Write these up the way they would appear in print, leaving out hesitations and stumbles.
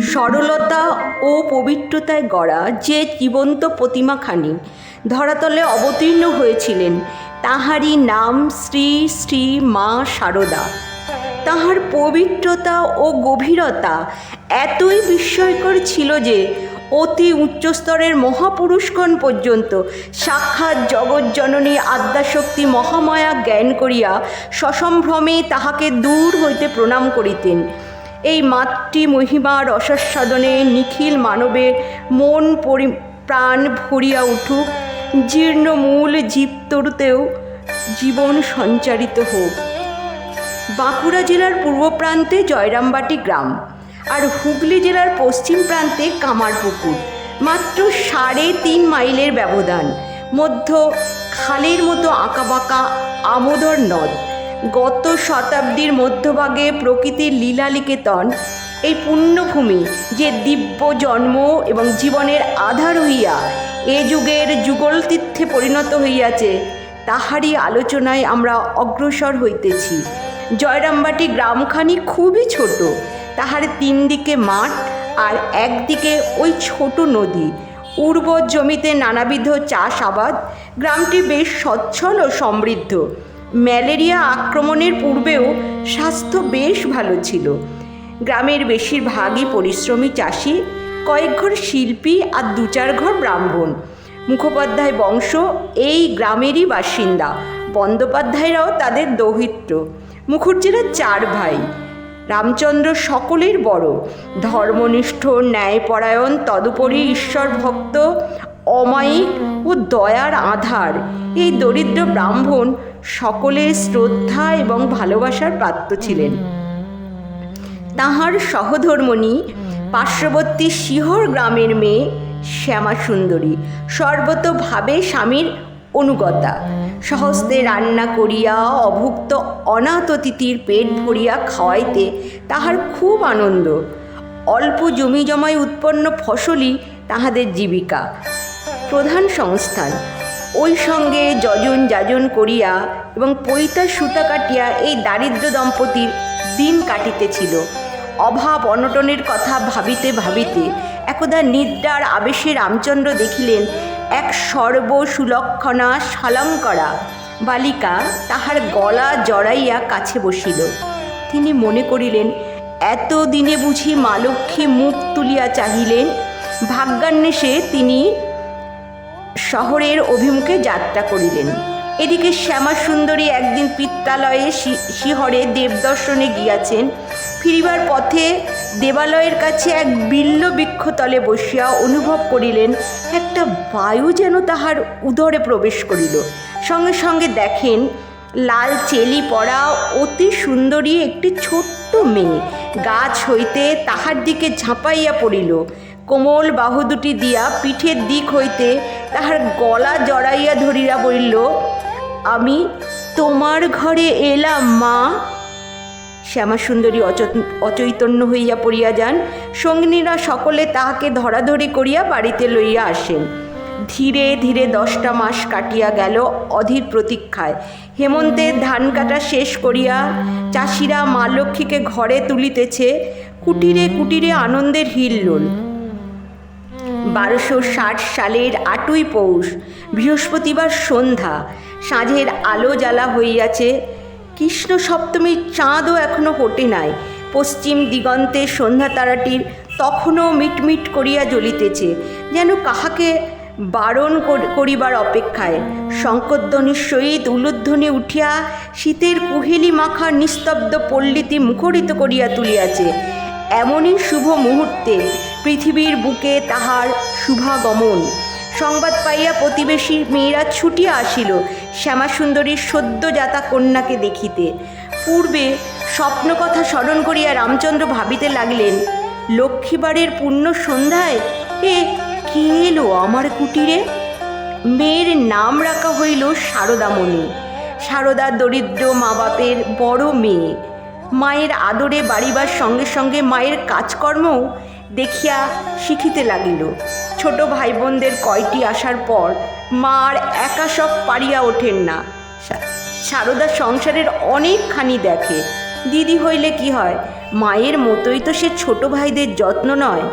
সরলতা ও পবিত্রতায় গড়া যে জীবন্ত প্রতিমাখানি ধরাতলে অবতীর্ণ হয়েছিলেন, তাহারই নাম শ্রী শ্রী মা শারদা। তাহার পবিত্রতা ও গভীরতা এতই বিস্ময়কর ছিল যে অতি উচ্চস্তরের মহাপুরুষগণ পর্যন্ত সাক্ষাৎ জগজ্জননী আদ্যাশক্তি মহামায়া জ্ঞান করিয়া সসম্ভ্রমে তাহাকে দূর হইতে প্রণাম করিতেন। এই মাতৃ মহিমার রসস্বাদনে নিখিল মানবের মন প্রাণ ভরিয়া উঠুক, জীর্ণ মূল জীবতরুতেও জীবন সঞ্চারিত হোক। বাঁকুড়া জেলার পূর্ব প্রান্তে জয়রামবাটি গ্রাম আর হুগলি জেলার পশ্চিম প্রান্তে কামারপুকুর। মাত্র 3.5 মাইলের ব্যবধান। মধ্য খালের মতো আঁকাবাঁকা আমোদর নদ। গত শতাব্দীর মধ্যভাগে প্রকৃতির লীলালিকেতন এই পুণ্যভূমি যে দিব্য জন্ম এবং জীবনের আধার হইয়া এ যুগের যুগলতীর্থে পরিণত হইয়াছে, তাহারই আলোচনায় আমরা অগ্রসর হইতেছি। জয়রামবাটি গ্রামখানি খুবই ছোট। তাহার 3 দিকে মাঠ আর একদিকে ওই ছোট নদী। উর্বর জমিতে নানাবিধ চাষাবাদ। গ্রামটি বেশ সচ্ছল ও সমৃদ্ধ। ম্যালেরিয়া আক্রমণের পূর্বেও স্বাস্থ্য বেশ ভালো ছিল। গ্রামের বেশিরভাগই পরিশ্রমী চাষি, কয়েক ঘর শিল্পী আর 2-4 ঘর ব্রাহ্মণ। মুখোপাধ্যায় বংশ এই গ্রামেরই বাসিন্দা। বন্দ্যোপাধ্যায়রাও তাদের দৌহিত্র। মুখুজ্জেরা 4 ভাই। রামচন্দ্র সকলের বড়, ধর্মনিষ্ঠ, ন্যায়পরায়ণ, তদুপরি ঈশ্বর ভক্ত, অমায়িক ও দয়ার আধার। এই দরিদ্র ব্রাহ্মণ সকলের শ্রদ্ধা এবং ভালোবাসার পাত্র ছিলেন। তাহার সহধর্মণী পার্শ্ববর্তী শিহর গ্রামের মেয়ে শ্যামাসুন্দরী সর্বতোভাবে স্বামীর অনুগতা। সহস্তে রান্না করিয়া অভুক্ত অনাথ অতিথির পেট ভরিয়া খাওয়াইতে তাহার খুব আনন্দ। অল্প জমি জমায় উৎপন্ন ফসলই তাহাদের জীবিকা, প্রধান সংস্থান। ওই সঙ্গে যজন যাজন করিয়া এবং পৈতা সুতা কাটিয়া এই দারিদ্র দম্পতির দিন কাটিতেছিল। অভাব অনটনের কথা ভাবিতে ভাবিতে একদা নিদ্রার আবেশে রামচন্দ্র দেখিলেন এক সর্বসুলক্ষণা শালঙ্করা বালিকা তাহার গলা জড়াইয়া কাছে বসিল। তিনি মনে করিলেন, এতদিনে বুঝি মা লক্ষ্মী মুখ তুলিয়া চাহিলেন। ভাগ্যান্বেষে তিনি শহরের অভিমুখে যাত্রা করিলেন। এদিকে শ্যামাসুন্দরী একদিন পিত্রালয়ে শিহরে দেবদর্শনে গিয়াছেন। ফিরিবার পথে দেবালয়ের কাছে এক বিল্ল বৃক্ষতলে বসিয়া অনুভব করিলেন একটা বায়ু যেন তাহার উদরে প্রবেশ করিল। সঙ্গে সঙ্গে দেখেন লাল চেলি পরা অতি সুন্দরী একটি ছোট্ট মেয়ে গাছ হইতে তাহার দিকে ঝাঁপাইয়া পড়িল। কোমল বাহু দুটি দিয়া পিঠের দিক হইতে তাহার গলা জড়াইয়া ধরিয়া বলিল, আমি তোমার ঘরে এলাম মা। শ্যামাসুন্দরী অচৈতন্য হইয়া পড়িয়া যান। সঙ্গিনীরা সকলে তাহাকে ধরাধরি করিয়া বাড়িতে লইয়া আসেন। ধীরে ধীরে 10টা মাস কাটিয়া গেল অধীর প্রতীক্ষায়। হেমন্তের ধান কাটা শেষ করিয়া চাষিরা মা লক্ষ্মীকে ঘরে তুলিতেছে। কুটিরে কুটিরে আনন্দের হিল্লোল। 1260 সালের 8ই পৌষ, বৃহস্পতিবার সন্ধ্যা। সাঁঝের আলো জ্বালা হইয়াছে। কৃষ্ণ সপ্তমীর চাঁদও এখনো ফোটে নাই। পশ্চিম দিগন্তে সন্ধ্যা তারাটির তখনও মিটমিট করিয়া জ্বলিতেছে, যেন কাহাকে বারণ করিবার অপেক্ষায়। শঙ্করধ্বনির সহিত উলুধ্বনি উঠিয়া শীতের কুহেলি মাখা নিস্তব্ধ পল্লীটি মুখরিত করিয়া তুলিয়াছে। এমনই শুভ মুহূর্তে পৃথিবীর বুকে তাহার শুভাগমন। সংবাদ পাইয়া প্রতিবেশী মেয়েরা ছুটিয়া আসিল শ্যামাসুন্দরীর সদ্যজাতা কন্যাকে দেখিতে। পূর্বে স্বপ্ন কথা স্মরণ করিয়া রামচন্দ্র ভাবিতে লাগলেন, লক্ষ্মীবারের পূর্ণ সন্ধ্যায় এ কে এলো আমার কুটিরে? মেয়ের নাম রাখা হইল শারদামণি। শারদা দরিদ্র মা বাপের বড় মেয়ে। মায়ের আদরে বাড়িবার সঙ্গে সঙ্গে মায়ের কাজকর্মও দেখিয়া শিখিতে লাগিল। ছোট ভাই বোনদের কয়টি আসার পর মা আর একা সব পারিয়া ওঠেন না। শারদা সংসারের অনেকখানি দেখে। দিদি হইলে কি হয়, মায়ের মতোই তো সে ছোট ভাইদের যত্ন নয়।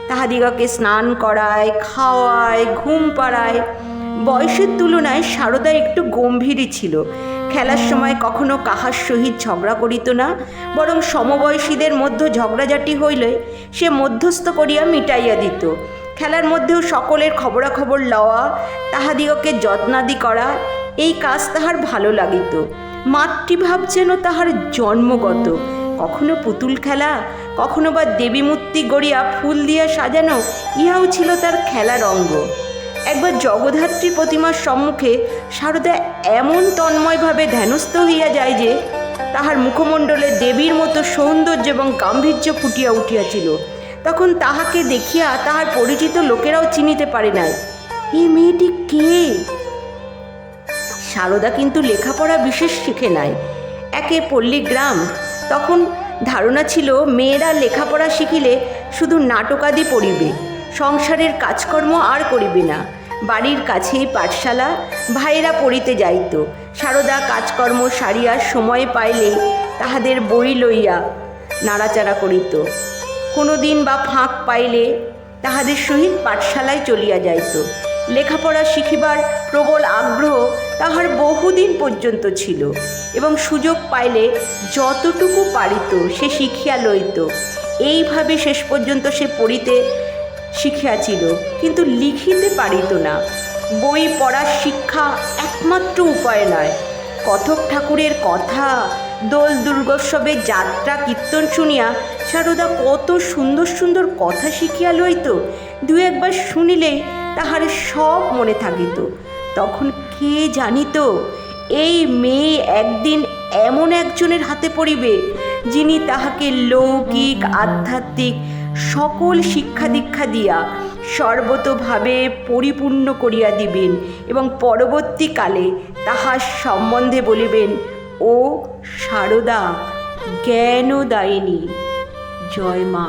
তাহাদিগকে স্নান করায়, খাওয়ায়, ঘুম পাড়ায়। বয়সের তুলনায় সারদা একটু গম্ভীরই ছিল। খেলার সময় কখনো কাহার সহিত ঝগড়া করিত না, বরং সমবয়সীদের মধ্যে ঝগড়াঝাটি হইলে সে মধ্যস্থ করিয়া মিটাইয়া দিত। খেলার মধ্যেও সকলের খবরাখবর লওয়া, তাহাদিগকে যত্নাদি করা, এই কাজ তাহার ভালো লাগিত। মাতৃভাব যেন তাহার জন্মগত। কখনো পুতুল খেলা, কখনো বা দেবী মূর্তি গড়িয়া ফুল দিয়া সাজানো, ইহাও ছিল তার খেলার অঙ্গ। একবার জগদ্ধাত্রী প্রতিমার সম্মুখে সারদা এমন তন্ময়ভাবে ধ্যানস্থ হইয়া যায় যে তাহার মুখমণ্ডলে দেবীর মতো সৌন্দর্য এবং গাম্ভীর্য ফুটিয়া উঠিয়াছিল। তখন তাহাকে দেখিয়া তাহার পরিচিত লোকেরাও চিনিতে পারে নাই, এই মেয়েটি কে? সারদা কিন্তু লেখাপড়া বিশেষ শিখে নাই। একে পল্লীগ্রাম, তখন ধারণা ছিল মেয়েরা লেখাপড়া শিখিলে শুধু নাটকাদি পড়িবে, সংসারের কাজকর্ম আর করিবে না। বাড়ির কাছেই পাঠশালা, ভাইয়েরা পড়িতে যাইত। সারদা কাজকর্ম সারিয়া সময় পাইলে তাহাদের বই লইয়া নাড়াচাড়া করিত। কোনো দিন বা ফাঁক পাইলে তাহাদের সহিত পাঠশালায় চলিয়া যাইত। লেখাপড়া শিখিবার প্রবল আগ্রহ তাহার বহুদিন পর্যন্ত ছিল এবং সুযোগ পাইলে যতটুকু পারিত সে শিখিয়া লইত। এইভাবে শেষ পর্যন্ত সে পড়িতে শিখিয়াছিল, কিন্তু লিখিতে পারিত না। বই পড়ার শিক্ষা একমাত্র উপায় নয়। কথক ঠাকুরের কথা, দোল দুর্গোৎসবের যাত্রা কীর্তন শুনিয়া সারদা কত সুন্দর সুন্দর কথা শিখিয়া লইত। দু একবার শুনিলেই তাহার সব মনে থাকিত। তখন কে জানিত এই মেয়ে একদিন এমন একজনের হাতে পড়িবে যিনি তাহাকে লৌকিক আধ্যাত্মিক সকল শিক্ষা দীক্ষা দিয়া সর্বতোভাবে পরিপূর্ণ করিয়া দিবেন এবং পরবর্তীকালে তাহার সম্বন্ধে বলিবেন, ও সারদা জ্ঞানদায়িনী। জয় মা।